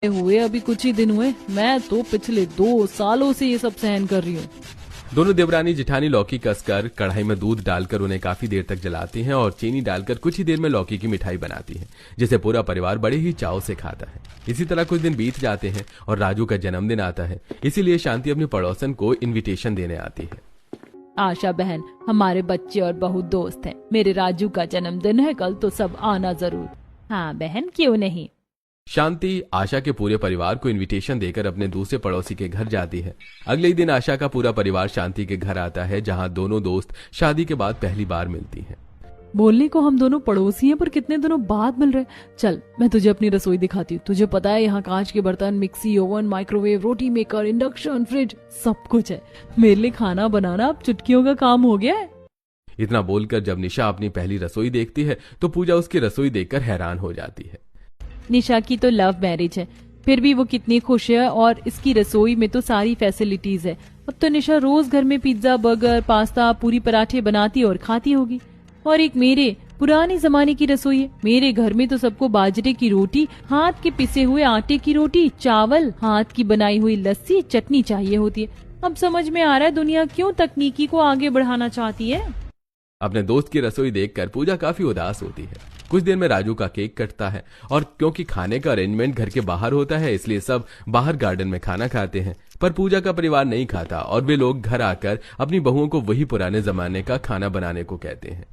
हुए अभी कुछ ही दिन हुए। मैं तो पिछले 2 सालों से ये सब सहन कर रही हूँ। दोनों देवरानी जिठानी लौकी कसकर कढ़ाई में दूध डालकर उन्हें काफी देर तक जलाती हैं और चीनी डालकर कुछ ही देर में लौकी की मिठाई बनाती हैं, जिसे पूरा परिवार बड़े ही चाव से खाता है। इसी तरह कुछ दिन बीत जाते हैं और राजू का जन्मदिन आता है। इसीलिए शांति अपनी पड़ोसन को इन्विटेशन देने आती है। आशा बहन, हमारे बच्चे और बहुत दोस्त हैं। मेरे राजू का जन्मदिन है कल, तो सब आना जरूर। हाँ बहन, क्यों नहीं। शांति आशा के पूरे परिवार को इनविटेशन देकर अपने दूसरे पड़ोसी के घर जाती है। अगले ही दिन आशा का पूरा परिवार शांति के घर आता है, जहां दोनों दोस्त शादी के बाद पहली बार मिलती हैं। बोलने को हम दोनों पड़ोसी हैं, पर कितने दिनों बाद मिल रहे। चल मैं तुझे अपनी रसोई दिखाती हूँ। तुझे पता है यहाँ कांच के बर्तन, मिक्सी, ओवन, माइक्रोवेव, रोटी मेकर, इंडक्शन, फ्रिज, सब कुछ है। मेरे लिए खाना बनाना अब चुटकियों का काम हो गया है। इतना बोलकर जब निशा अपनी पहली रसोई देखती है तो पूजा उसकी रसोई देखकर हैरान हो जाती है। निशा की तो लव मैरिज है, फिर भी वो कितनी खुश है, और इसकी रसोई में तो सारी फैसिलिटीज है। अब तो निशा रोज घर में पिज्जा, बर्गर, पास्ता, पूरी पराठे बनाती और खाती होगी। और एक मेरे पुराने जमाने की रसोई है। मेरे घर में तो सबको बाजरे की रोटी, हाथ के पिसे हुए आटे की रोटी, चावल, हाथ की बनाई हुई लस्सी, चटनी चाहिए होती है। अब समझ में आ रहा है दुनिया क्यों तकनीकी को आगे बढ़ाना चाहती है। अपने दोस्त की रसोई देखकर पूजा काफी उदास होती है। कुछ देर में राजू का केक कटता है और क्योंकि खाने का अरेंजमेंट घर के बाहर होता है, इसलिए सब बाहर गार्डन में खाना खाते हैं। पर पूजा का परिवार नहीं खाता और वे लोग घर आकर अपनी बहुओं को वही पुराने जमाने का खाना बनाने को कहते हैं।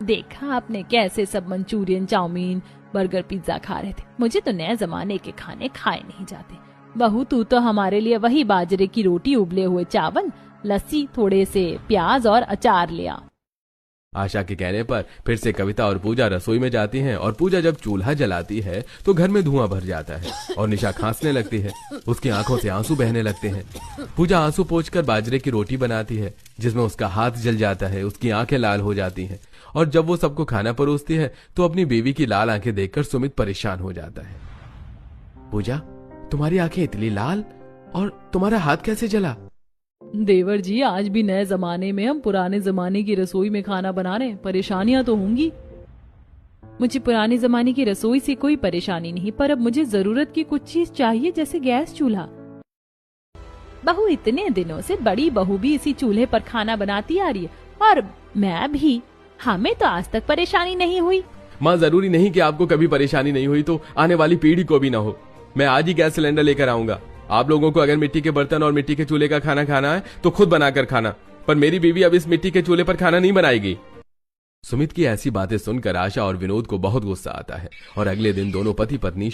देखा आपने कैसे सब मंचूरियन, चाउमीन, बर्गर, पिज्जा खा रहे थे। मुझे तो नए जमाने के खाने खाए नहीं जाते। बहू, तू तो हमारे लिए वही बाजरे की रोटी, उबले हुए चावल, लस्सी, थोड़े से प्याज और अचार ले आ। आशा के कहने पर फिर से कविता और पूजा रसोई में जाती हैं और पूजा जब चूल्हा जलाती है तो घर में धुआं भर जाता है और निशा खांसने लगती है। उसकी आंखों से आंसू बहने लगते हैं। पूजा आंसू पोंछकर बाजरे की रोटी बनाती है, जिसमें उसका हाथ जल जाता है। उसकी आंखें लाल हो जाती हैं और जब वो सबको खाना परोसती है तो अपनी बीवी की लाल आंखें देखकर सुमित परेशान हो जाता है। पूजा, तुम्हारी आंखें इतनी लाल और तुम्हारा हाथ कैसे जला? देवर जी, आज भी नए जमाने में हम पुराने जमाने की रसोई में खाना बना रहे हैं। परेशानियां तो होंगी। मुझे पुराने जमाने की रसोई से कोई परेशानी नहीं, पर अब मुझे जरूरत की कुछ चीज चाहिए, जैसे गैस चूल्हा। बहू, इतने दिनों से बड़ी बहू भी इसी चूल्हे पर खाना बनाती आ रही है, और मैं भी। हमें तो आज तक परेशानी नहीं हुई। माँ, जरूरी नहीं कि आपको कभी परेशानी नहीं हुई तो आने वाली पीढ़ी को भी ना हो। मैं आज ही गैस सिलेंडर लेकर आऊंगा। आप लोगों को अगर मिट्टी के बर्तन और मिट्टी के चूल्हे का खाना खाना है तो खुद बनाकर खाना, पर मेरी बीवी अब इस मिट्टी के चूल्हे पर खाना नहीं बनाएगी। सुमित की ऐसी बातें सुनकर आशा और विनोद को बहुत गुस्सा आता है और अगले दिन दोनों पति पत्नी